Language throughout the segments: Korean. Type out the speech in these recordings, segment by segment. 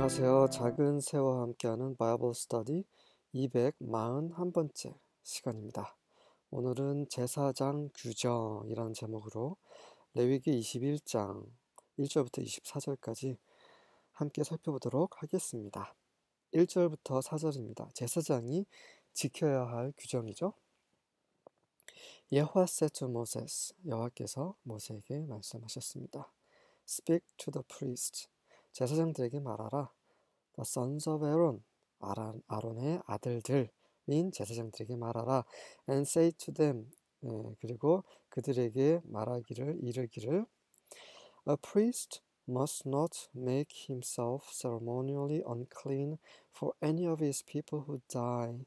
안녕하세요. 작은 새와 함께하는 바이블 스터디 241번째 시간입니다. 오늘은 제사장 규정이라는 제목으로 레위기 21장 1절부터 24절까지 함께 살펴보도록 하겠습니다. 1절부터 4절입니다. 제사장이 지켜야 할 규정이죠. 여호와 said to Moses, 여호와께서 모세에게 말씀하셨습니다. Speak to the priest, 제사장들에게 말하라. The sons of Aaron, 아론의 아들들인 제사장들에게 말하라. And say to them, 그리고 그들에게 이르기를 A priest must not make himself ceremonially unclean for any of his people who die.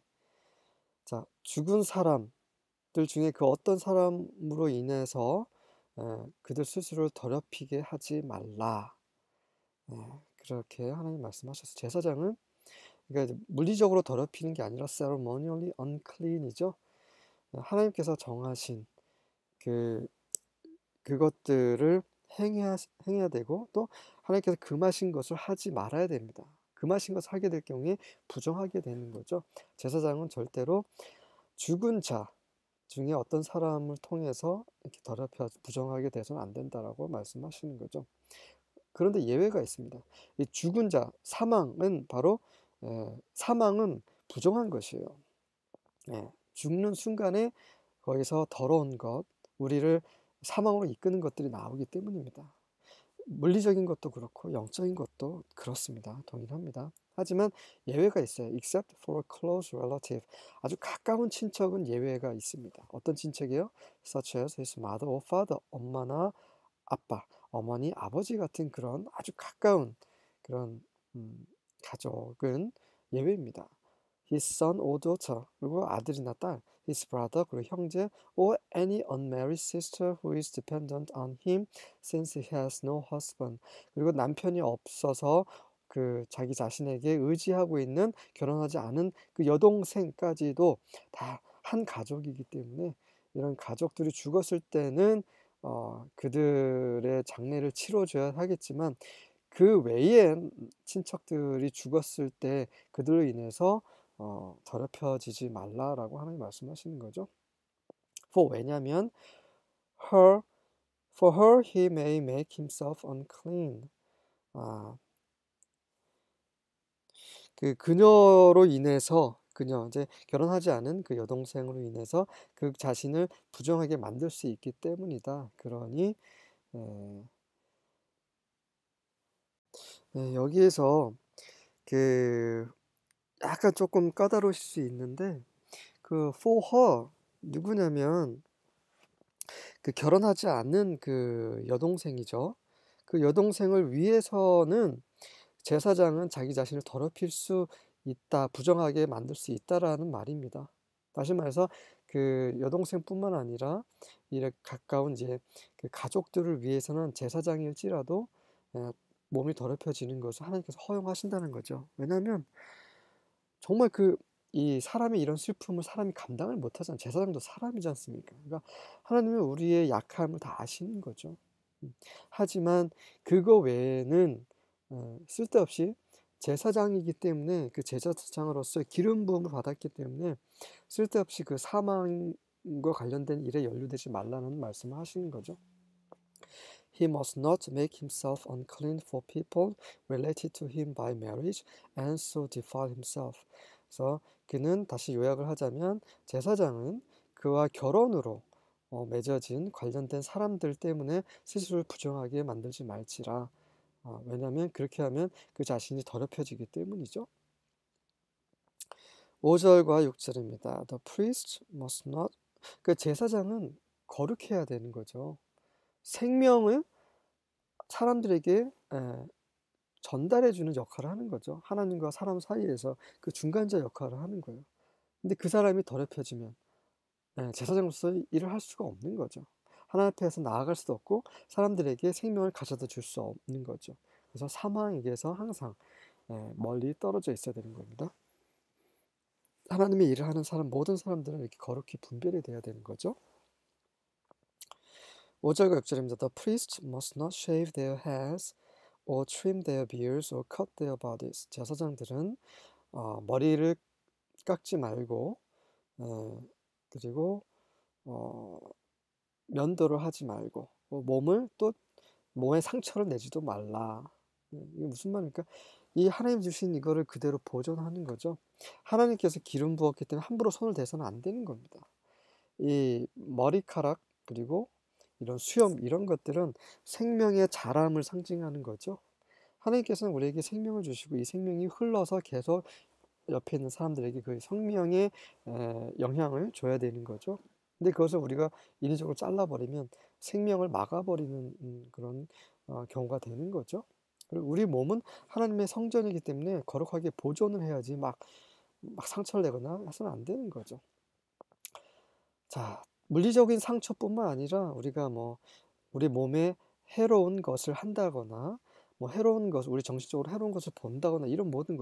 자, 죽은 사람들 중에 그 어떤 사람으로 인해서 그들 스스로를 더럽히게 하지 말라. 그렇게 하나님 말씀하셨어요. 제사장은 그러니까 물리적으로 더럽히는 게 아니라 ceremonially unclean이죠. 하나님께서 정하신 그것들을 행해야 되고, 또 하나님께서 금하신 것을 하지 말아야 됩니다. 금하신 것을 하게 될 경우에 부정하게 되는 거죠. 제사장은 절대로 죽은 자 중에 어떤 사람을 통해서 이렇게 더럽혀 부정하게 돼서는 안 된다라고 말씀하시는 거죠. 그런데 예외가 있습니다. 이 죽은 자, 사망은 바로 사망은 부정한 것이에요. 죽는 순간에 거기서 더러운 것, 우리를 사망으로 이끄는 것들이 나오기 때문입니다. 물리적인 것도 그렇고 영적인 것도 그렇습니다. 동일합니다. 하지만 예외가 있어요. Except for a close relative. 아주 가까운 친척은 예외가 있습니다. 어떤 친척이요? Such as his mother or father. 엄마나 아빠, 어머니, 아버지 같은 그런 아주 가까운 그런 가족은 예외입니다. His son or daughter, 그리고 아들이나 딸, his brother, 그리고 형제, or any unmarried sister who is dependent on him since he has no husband. 그리고 남편이 없어서 그 자기 자신에게 의지하고 있는 결혼하지 않은 그 여동생까지도 다 한 가족이기 때문에 이런 가족들이 죽었을 때는 그들의 장례를 치러줘야 하겠지만 그 외에 친척들이 죽었을 때 그들로 인해서 더럽혀지지 말라라고 하나님 말씀하시는 거죠. 왜냐하면 for her he may make himself unclean. 그녀로 인해서 그녀 이제 결혼하지 않은 그 여동생으로 인해서 그 자신을 부정하게 만들 수 있기 때문이다. 그러니 여기에서 약간 조금 까다로우실 수 있는데 for her 누구냐면 결혼하지 않는 그 여동생이죠. 그 여동생을 위해서는 제사장은 자기 자신을 더럽힐 수 있다, 부정하게 만들 수 있다라는 말입니다. 다시 말해서 그 여동생뿐만 아니라 이렇게 가까운 이제 그 가족들을 위해서는 제사장일지라도 몸이 더럽혀지는 것을 하나님께서 허용하신다는 거죠. 왜냐하면 정말 이 사람의 이런 슬픔을 사람이 감당을 못하잖아요. 제사장도 사람이지 않습니까? 그러니까 하나님은 우리의 약함을 다 아시는 거죠. 하지만 그거 외에는 쓸데없이 제사장이기 때문에 그 제사장으로서 기름 부음을 받았기 때문에 쓸데없이 그 사망과 관련된 일에 연루되지 말라는 말씀을 하시는 거죠. He must not make himself unclean for people related to him by marriage and so defile himself. 그래서 그는 다시 요약을 하자면 제사장은 그와 결혼으로 맺어진 관련된 사람들 때문에 스스로를 부정하게 만들지 말지라. 왜냐하면 그렇게 하면 그 자신이 더럽혀지기 때문이죠. 5절과 6절입니다. The priest must not. 그 제사장은 거룩해야 되는 거죠. 생명을 사람들에게 전달해주는 역할을 하는 거죠. 하나님과 사람 사이에서 그 중간자 역할을 하는 거예요. 근데 그 사람이 더럽혀지면 제사장으로서 일을 할 수가 없는 거죠. 하나님 앞에서 나아갈 수도 없고 사람들에게 생명을 가져다 줄 수 없는 거죠. 그래서 사망에게서 항상 멀리 떨어져 있어야 되는 겁니다. 하나님의 일을 하는 모든 사람들은 이렇게 거룩히 분별이 돼야 되는 거죠. 5절과 6절입니다. The priest must not shave their heads or trim their beards or cut their bodies. 제사장들은 머리를 깎지 말고 그리고 면도를 하지 말고 몸을 또 몸에 상처를 내지도 말라. 이게 무슨 말입니까? 이 하나님 주신 이거를 그대로 보존하는 거죠. 하나님께서 기름 부었기 때문에 함부로 손을 대서는 안 되는 겁니다. 이 머리카락 그리고 이런 수염 이런 것들은 생명의 자람을 상징하는 거죠. 하나님께서는 우리에게 생명을 주시고 이 생명이 흘러서 계속 옆에 있는 사람들에게 그 생명의 영향을 줘야 되는 거죠. 근데 그것을 우리가 인위적으로 잘라버리면 생명을 막아버리는 그런 경우가 되는 거죠. 그리고 우리 몸은 하나님의 성전이기 때문에 거룩하게 보존을 해야지 막 상처를 내거나 해서는 안 되는 거죠. 자, 물리적인 상처뿐만 아니라 우리가 우리 몸에 해로운 것을 한다거나 해로운 것, 우리 정신적으로 해로운 것을 본다거나 이런 모든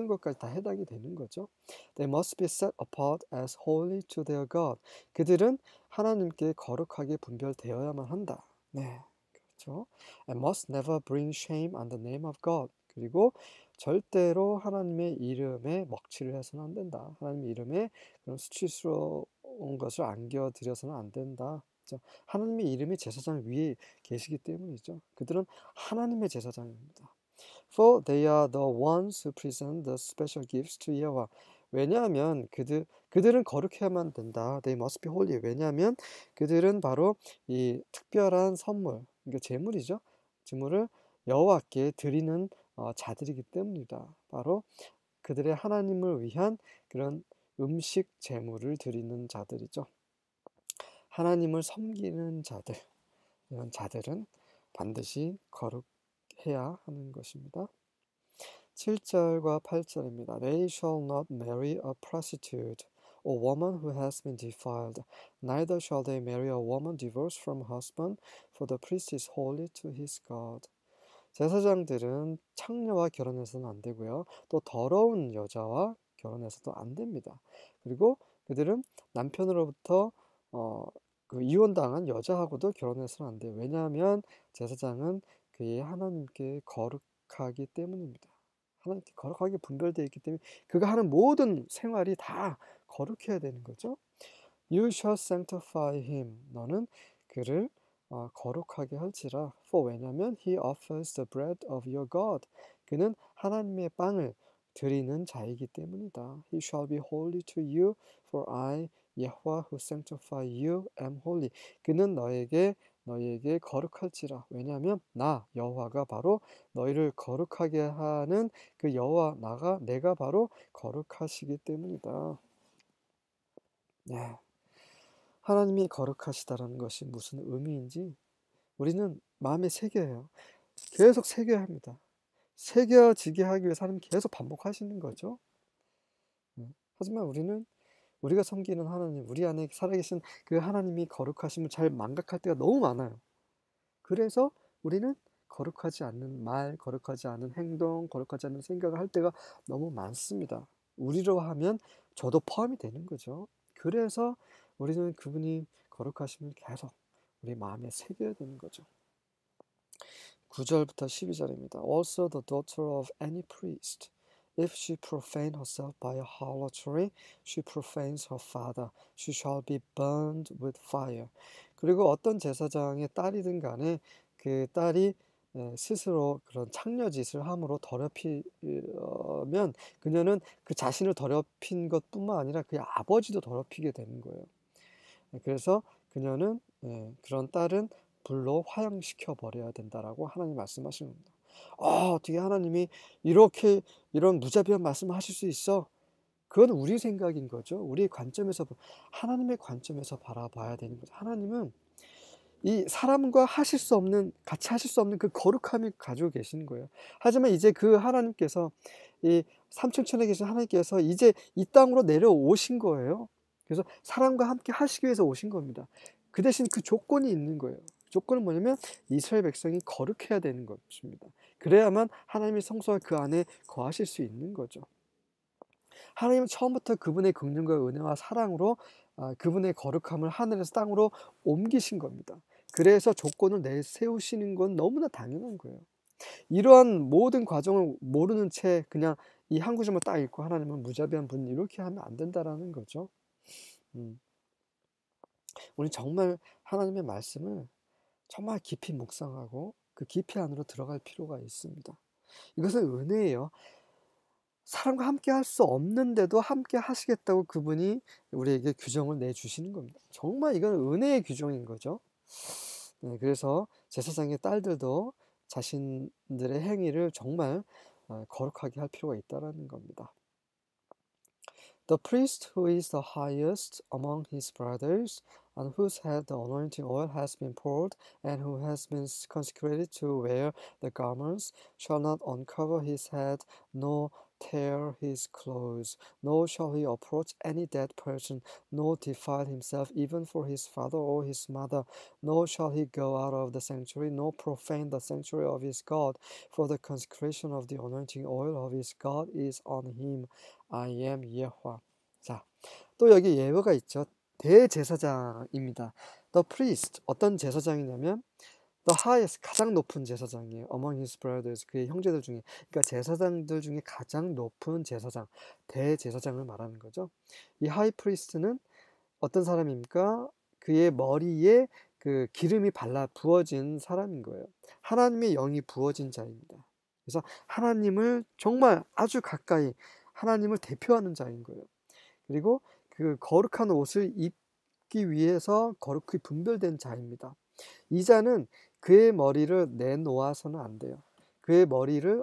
것까지 다 해당이 되는 거죠. They must be set apart as holy to their God. 그들은 하나님께 거룩하게 분별되어야만 한다. 네, 그렇죠. And must never bring shame on the name of God. 그리고 절대로 하나님의 이름에 먹칠을 해서는 안 된다. 하나님의 이름에 그런 수치스러운 것을 안겨드려서는 안 된다. 하나님의 이름이 제사장 위에 계시기 때문이죠. 그들은 하나님의 제사장입니다. For they are the ones who present the special gifts to Yahweh. 왜냐하면 그들은 거룩해야만 된다. They must be holy. 왜냐하면 그들은 바로 이 특별한 선물, 그러니까 제물이죠. 제물을 여호와께 드리는 자들이기 때문이다. 바로 그들의 하나님을 위한 그런 음식 제물을 드리는 자들이죠. 하나님을 섬기는 자들, 이런 자들은 반드시 거룩해야 하는 것입니다. 7절과 8절입니다. They shall not marry a prostitute or woman who has been defiled. Neither shall they marry a woman divorced from her husband, for the priest is holy to his God. 제사장들은 창녀와 결혼해서는 안 되고요. 또 더러운 여자와 결혼해서도 안 됩니다. 그리고 그들은 남편으로부터 그 이혼당한 여자하고도 결혼해서는 안 돼요. 왜냐하면 제사장은 그의 하나님께 거룩하기 때문입니다. 하나님께 거룩하게 분별되어 있기 때문에 그가 하는 모든 생활이 다 거룩해야 되는 거죠. You shall sanctify him. 너는 그를 거룩하게 할지라. For 왜냐하면 he offers the bread of your God. 그는 하나님의 빵을 드리는 자이기 때문이다. He shall be holy to you, for I, Yahweh, who sanctify you, am holy. 그는 너에게 거룩할지라. 왜냐하면 나 여호와가 바로 너희를 거룩하게 하는 그 여호와 내가 바로 거룩하시기 때문이다. 네. 하나님이 거룩하시다라는 것이 무슨 의미인지 우리는 마음에 새겨요. 계속 새겨야 합니다. 새겨지게 하기 위해서 하나님 계속 반복하시는 거죠. 하지만 우리가 섬기는 하나님, 우리 안에 살아계신 그 하나님이 거룩하심을 잘 망각할 때가 너무 많아요. 그래서 우리는 거룩하지 않는 말, 거룩하지 않은 행동, 거룩하지 않은 생각을 할 때가 너무 많습니다. 우리로 하면 저도 포함이 되는 거죠. 그래서 우리는 그분이 거룩하심을 계속 우리 마음에 새겨야 되는 거죠. 9절부터 12절입니다. Also the daughter of any priest, if she profane herself by a harlotry, she profanes her father. She shall be burned with fire. 그리고 어떤 제사장의 딸이든 간에 그 딸이 스스로 그런 창녀짓을 함으로 더럽히면 그녀는 그 자신을 더럽힌 것뿐만 아니라 그의 아버지도 더럽히게 되는 거예요. 그래서 그녀는 그런 딸은 불로 화형시켜 버려야 된다라고 하나님 말씀하시는 겁니다. 어떻게 하나님이 이런 무자비한 말씀을 하실 수 있어? 그건 우리 생각인 거죠. 우리의 관점에서 하나님의 관점에서 바라봐야 되는 거죠. 하나님은 이 사람과 같이 하실 수 없는 그 거룩함을 가지고 계시는 거예요. 하지만 이제 그 하나님께서 이 삼층천에 계신 하나님께서 이제 이 땅으로 내려오신 거예요. 그래서 사람과 함께 하시기 위해서 오신 겁니다. 그 대신 그 조건이 있는 거예요. 조건은 뭐냐면 이스라엘 백성이 거룩해야 되는 것입니다. 그래야만 하나님의 성소가 그 안에 거하실 수 있는 거죠. 하나님은 처음부터 그분의 긍휼과 은혜와 사랑으로 그분의 거룩함을 하늘에서 땅으로 옮기신 겁니다. 그래서 조건을 내세우시는 건 너무나 당연한 거예요. 이러한 모든 과정을 모르는 채 그냥 이 한 구절만 딱 읽고 하나님은 무자비한 분 이렇게 하면 안 된다라는 거죠. 음. 우리 정말 하나님의 말씀을 정말 깊이 묵상하고 그 깊이 안으로 들어갈 필요가 있습니다. 이것은 은혜예요. 사람과 함께 할 수 없는데도 함께 하시겠다고 그분이 우리에게 규정을 내주시는 겁니다. 정말 이건 은혜의 규정인 거죠. 네, 그래서 제사장의 딸들도 자신들의 행위를 정말 거룩하게 할 필요가 있다라는 겁니다. The priest who is the highest among his brothers, on whose head the anointing oil has been poured, and who has been consecrated to wear the garments, shall not uncover his head, nor tear his clothes, nor shall he approach any dead person, nor defile himself even for his father or his mother, nor shall he go out of the sanctuary, nor profane the sanctuary of his God, for the consecration of the anointing oil of his God is on him. I am 예호와. 자, 또 여기 예외가 있죠. 대제사장입니다. The priest, 어떤 제사장이냐면 the highest, 가장 높은 제사장이에요. Among his brothers, 그의 형제들 중에. 그러니까 제사장들 중에 가장 높은 제사장, 대제사장을 말하는 거죠. 이 하이 프리스트는 어떤 사람입니까? 그의 머리에 그 기름이 발라 부어진 사람인 거예요. 하나님의 영이 부어진 자입니다. 그래서 하나님을 정말 아주 가까이 하나님을 대표하는 자인 거예요. 그리고 그 거룩한 옷을 입기 위해서 거룩히 분별된 자입니다. 이 자는 그의 머리를 내놓아서는 안 돼요. 그의 머리를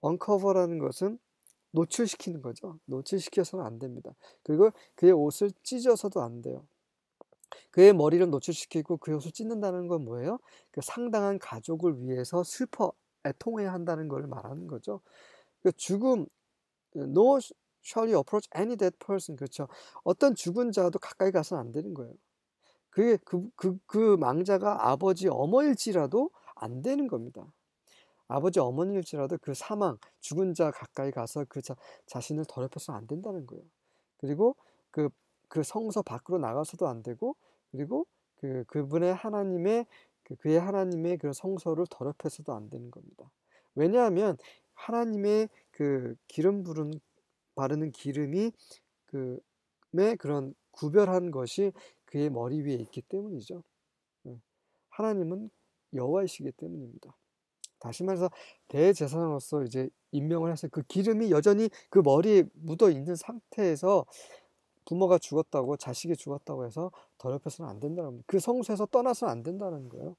언커버라는 것은 노출시키는 거죠. 노출시켜서는 안 됩니다. 그리고 그의 옷을 찢어서도 안 돼요. 그의 머리를 노출시키고 그의 옷을 찢는다는 건 뭐예요? 그 상당한 가족을 위해서 애통해야 한다는 걸 말하는 거죠. 그 죽음, no shall you approach any dead person. 그렇죠. 어떤 죽은 자도 가까이 가서는 안 되는 거예요. 그 망자가 아버지 어머일지라도 안 되는 겁니다. 아버지 어머니일지라도 그 사망, 죽은 자 가까이 가서 그 자신을 더럽혀서는 안 된다는 거예요. 그리고 그 성서 밖으로 나가서도 안 되고, 그리고 그분의 하나님의 그의 하나님의 그 성소를 더럽혀서도 안 되는 겁니다. 왜냐하면 하나님의 그 바르는 기름이 그런 구별한 것이 그의 머리 위에 있기 때문이죠. 하나님은 여호와이시기 때문입니다. 다시 말해서 대제사장으로서 이제 임명을 해서 그 기름이 여전히 그 머리에 묻어 있는 상태에서 부모가 죽었다고 자식이 죽었다고 해서 더럽혀서는 안 된다는 겁니다. 그 성소에서 떠나서는 안 된다는 거예요.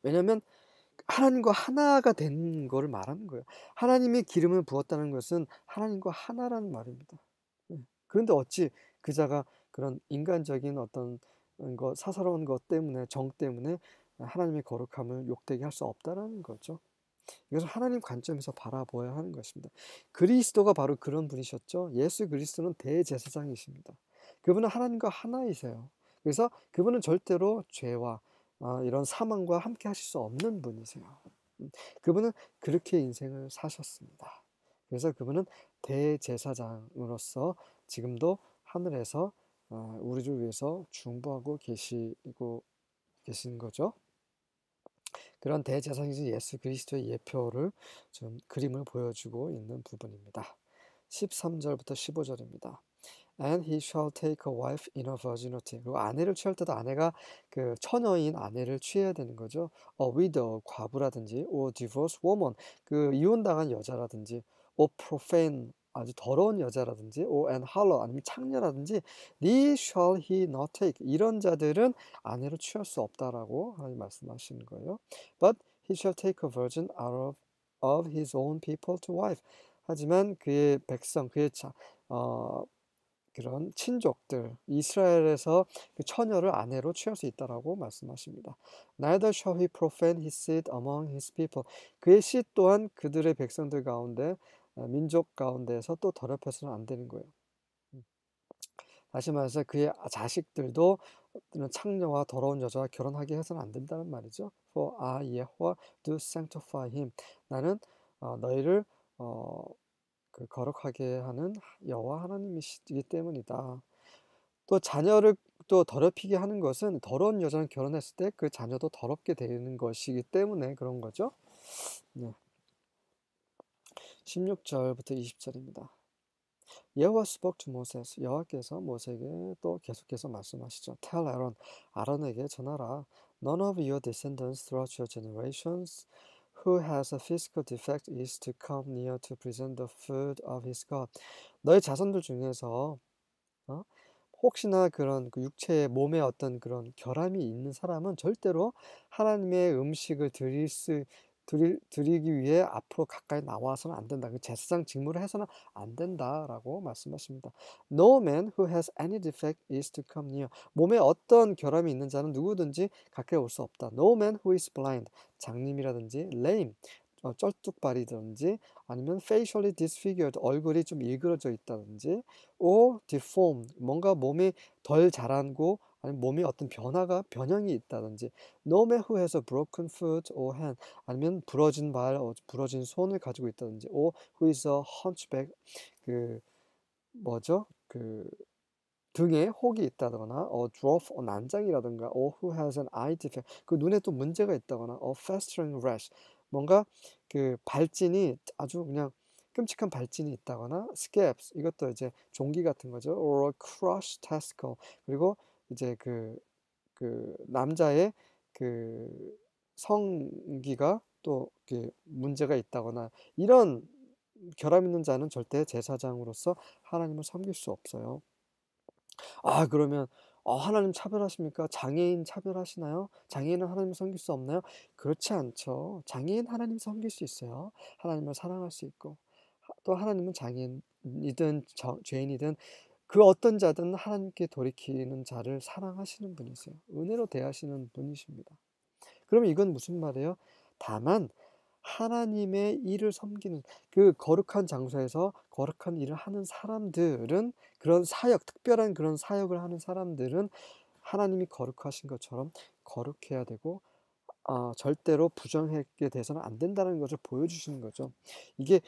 왜냐하면 하나님과 하나가 된 거를 말하는 거예요. 하나님의 기름을 부었다는 것은 하나님과 하나라는 말입니다. 그런데 어찌 그 자가 그런 인간적인 어떤 사사로운 것 때문에, 정 때문에 하나님의 거룩함을 욕되게 할 수 없다라는 거죠. 이것을 하나님 관점에서 바라보아야 하는 것입니다. 그리스도가 바로 그런 분이셨죠. 예수 그리스도는 대제사장이십니다. 그분은 하나님과 하나이세요. 그래서 그분은 절대로 죄와 이런 사망과 함께 하실 수 없는 분이세요. 그분은 그렇게 인생을 사셨습니다. 그래서 그분은 대제사장으로서 지금도 하늘에서 우리를 위해서 중보하고 계신 거죠. 그런 대제사장이신 예수 그리스도의 예표를 좀 그림을 보여주고 있는 부분입니다. 13절부터 15절입니다. And he shall take a wife in a virginity. 그리고 아내를 취할 때도 아내가 그 처녀인 아내를 취해야 되는 거죠. A widow, 과부라든지, or divorced woman, 그 이혼당한 여자라든지, or profane, 아주 더러운 여자라든지, or an harlot, 아니면 창녀라든지, these shall he not take. 이런 자들은 아내를 취할 수 없다라고 하나님 말씀하시는 거예요. But he shall take a virgin out of his own people to wife. 하지만 그의 백성, 그런 친족들, 이스라엘에서 그 처녀를 아내로 취할 수 있다라고 말씀하십니다. Neither shall he profane his seed among his people. 그의 씨 또한 그들의 백성들 가운데, 민족 가운데에서 또 더럽혀서는 안 되는 거예요. 다시 말해서 그의 자식들도 창녀와 더러운 여자와 결혼하게 해서는 안 된다는 말이죠. For I, 예호와, do sanctify him. 나는 너희를 거룩하게 하는 여호와 하나님이시기 때문이다. 또 자녀를 또 더럽히게 하는 것은 더러운 여자랑 결혼했을 때 그 자녀도 더럽게 되는 것이기 때문에 그런 거죠. 네. 16절부터 20절입니다. 여호와 spoke to Moses. 여호와께서 모세에게 또 계속해서 말씀하시죠. Tell Aaron, 아론에게 전하라. None of your descendants throughout your generations who has a physical defect is to come near to present the food of his God. 너의 자손들 중에서 어? 혹시나 그런 그 육체의 몸에 어떤 그런 결함이 있는 사람은 절대로 하나님의 음식을 드리기 위해 앞으로 가까이 나와서는 안 된다. 그 제사장 직무를 해서는 안 된다라고 말씀하십니다. No man who has any defect is to come near. 몸에 어떤 결함이 있는 자는 누구든지 가까이 올 수 없다. No man who is blind, 장님이라든지 lame, 쩔뚝발이든지 아니면 facially disfigured, 얼굴이 좀 일그러져 있다든지 or deformed, 뭔가 몸이 덜 자라고 아니면 몸에 어떤 변형이 있다든지 no man who has a broken foot or hand, 아니면 부러진 발, 부러진 손을 가지고 있다든지 or who is a hunchback, 그 뭐죠? 그 등에 혹이 있다거나 dwarf, 난장이라든가 or who has an eye defect, 그 눈에 또 문제가 있다거나 or festering rash, 뭔가 그 발진이 아주 그냥 끔찍한 발진이 있다거나 scabs, 이것도 이제 종기 같은 거죠. or a crushed testicle, 그리고 이제 그 남자의 그 성기가 또 이렇게 문제가 있다거나 이런 결함 있는 자는 절대 제사장으로서 하나님을 섬길 수 없어요. 아, 그러면 하나님 차별하십니까? 장애인 차별하시나요? 장애인은 하나님 섬길 수 없나요? 그렇지 않죠. 장애인 하나님 섬길 수 있어요. 하나님을 사랑할 수 있고 또 하나님은 장애인이든 죄인이든 그 어떤 자든 하나님께 돌이키는 자를 사랑하시는 분이세요. 은혜로 대하시는 분이십니다. 그러면 이건 무슨 말이에요? 다만 하나님의 일을 섬기는 그 거룩한 장소에서 거룩한 일을 하는 사람들은, 그런 사역, 특별한 그런 사역을 하는 사람들은 하나님이 거룩하신 것처럼 거룩해야 되고 절대로 부정하게 돼서는 안 된다는 것을 보여주시는 거죠. 이게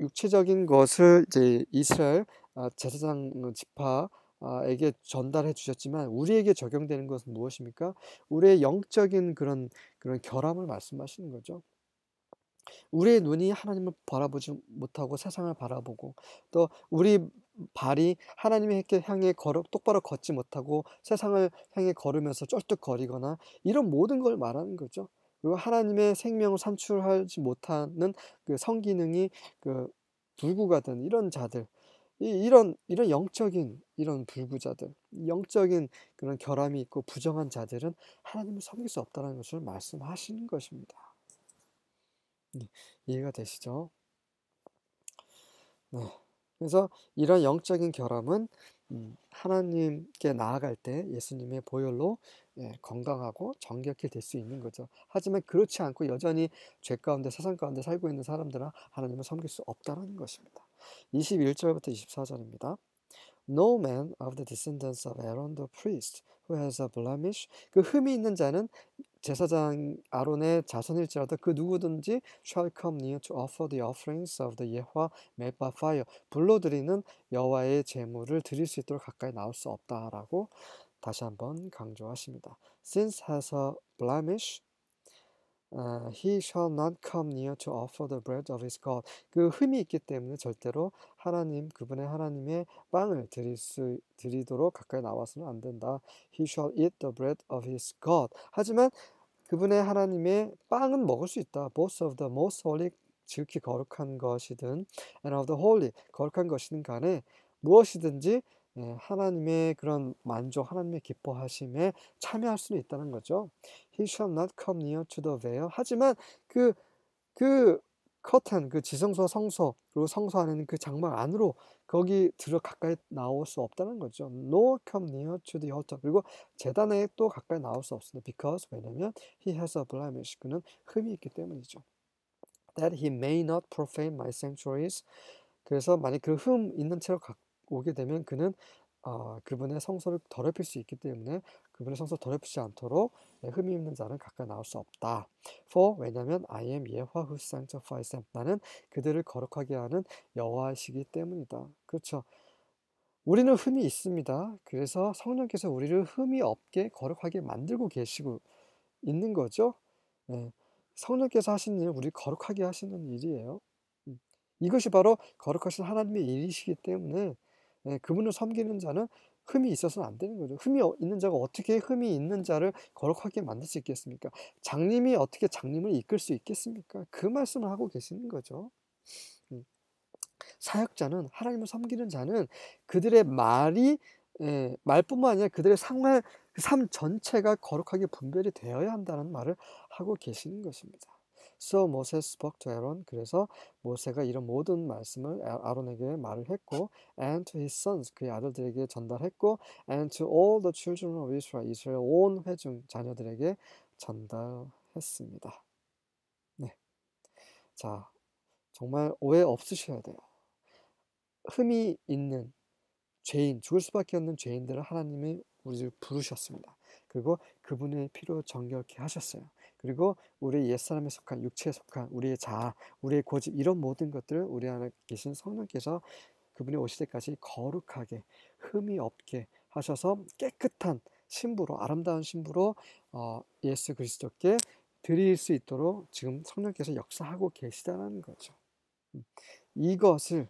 육체적인 것을 이제 이스라엘 제사장 지파에게 전달해 주셨지만 우리에게 적용되는 것은 무엇입니까? 우리의 영적인 그런 결함을 말씀하시는 거죠. 우리의 눈이 하나님을 바라보지 못하고 세상을 바라보고 또 우리 발이 하나님의 향해 똑바로 걷지 못하고 세상을 향해 걸으면서 쩔뚝거리거나 이런 모든 걸 말하는 거죠. 그리고 하나님의 생명을 산출하지 못하는 그 성기능이 불구가 된 이런 자들, 이런 영적인 이런 불구자들, 영적인 그런 결함이 있고 부정한 자들은 하나님을 섬길 수 없다는 것을 말씀하시는 것입니다. 네, 이해가 되시죠? 네. 그래서 이런 영적인 결함은 하나님께 나아갈 때 예수님의 보혈로 건강하고 정결케 될 수 있는 거죠. 하지만 그렇지 않고 여전히 죄 가운데 세상 가운데 살고 있는 사람들은 하나님을 섬길 수 없다는 것입니다. 21절부터 24절입니다. No man of the descendants of Aaron the priest who has a blemish, 그 흠이 있는 자는 제사장 아론의 자손일지라도 그 누구든지 shall come near to offer the offerings of the Yehovah made by fire, 불로 드리는 여호와의 제물을 드릴 수 있도록 가까이 나올 수 없다라고 다시 한번 강조하십니다. Since has a blemish, he shall not come near to offer the bread of his God. 그 흠이 있기 때문에 절대로 그분의 하나님의 빵을 드리도록 가까이 나와서는 안 된다. He shall eat the bread of his God. 하지만 그분의 하나님의 빵은 먹을 수 있다. Both of the most holy, 지극히 거룩한 것이든 and of the holy, 거룩한 것이든 간에 무엇이든지 하나님의 그런 만족, 하나님의 기뻐하심에 참여할 수는 있다는 거죠. He shall not come near to the veil. 하지만 그 커튼, 그 지성소, 성소, 그리고 성소 안에는 그 장막 안으로 거기 가까이 나올 수 없다는 거죠. No come near to the altar. 그리고 제단에 또 가까이 나올 수 없습니다. Because, 왜냐면 he has a blemish. 그는 흠이 있기 때문이죠. That he may not profane my sanctuaries. 그래서 만약 그 흠 있는 채로 오게 되면 그는 그분의 성소를 더럽힐 수 있기 때문에 그분의 성소를 더럽히지 않도록 흠이 있는 자는 가까이 나올 수 없다. For, 왜냐하면 I am 예호와 who sanctifies them. 나는 그들을 거룩하게 하는 여호와이시기 때문이다. 그렇죠. 우리는 흠이 있습니다. 그래서 성령께서 우리를 흠이 없게 거룩하게 만들고 계시고 있는 거죠. 예. 성령께서 하시는 일은 우리를 거룩하게 하시는 일이에요. 음. 이것이 바로 거룩하신 하나님의 일이시기 때문에 그분을 섬기는 자는 흠이 있어서는 안 되는 거죠. 흠이 있는 자가 어떻게 흠이 있는 자를 거룩하게 만들 수 있겠습니까? 장님이 어떻게 장님을 이끌 수 있겠습니까? 그 말씀을 하고 계시는 거죠. 음. 사역자는, 하나님을 섬기는 자는 그들의 말이 말뿐만 아니라 그들의 생활, 그 삶 전체가 거룩하게 분별이 되어야 한다는 말을 하고 계시는 것입니다. So Moses spoke to Aaron. 그래서 모세가 이런 모든 말씀을 아론에게 말을 했고, and to his sons, 그의 아들들에게 전달했고, and to all the children of Israel, 이스라엘 온 회중 자녀들에게 전달했습니다. 네, 자, 정말 오해 없으셔야 돼요. 흠이 있는 죄인, 죽을 수밖에 없는 죄인들을 하나님이 우리를 부르셨습니다. 그리고 그분의 피로 정결케 하셨어요. 그리고 우리 옛사람에 속한, 육체에 속한 우리의 자아, 우리의 고집, 이런 모든 것들을 우리 안에 계신 성령께서 그분이 오실 때까지 거룩하게 흠이 없게 하셔서 깨끗한 신부로, 아름다운 신부로 예수 그리스도께 드릴 수 있도록 지금 성령께서 역사하고 계시다는 거죠. 이것을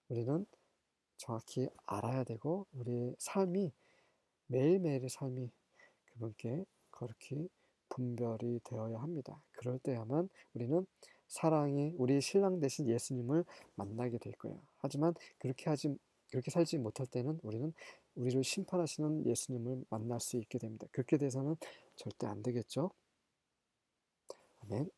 우리는 정확히 알아야 되고, 우리의 삶이, 매일매일의 삶이 그분께 거룩히 분별이 되어야 합니다. 그럴 때야만 우리는 사랑의 우리 신랑 되신 예수님을 만나게 될 거예요. 하지만 그렇게 살지 못할 때는 우리는 우리를 심판하시는 예수님을 만날 수 있게 됩니다. 그렇게 돼서는 절대 안 되겠죠. 아멘.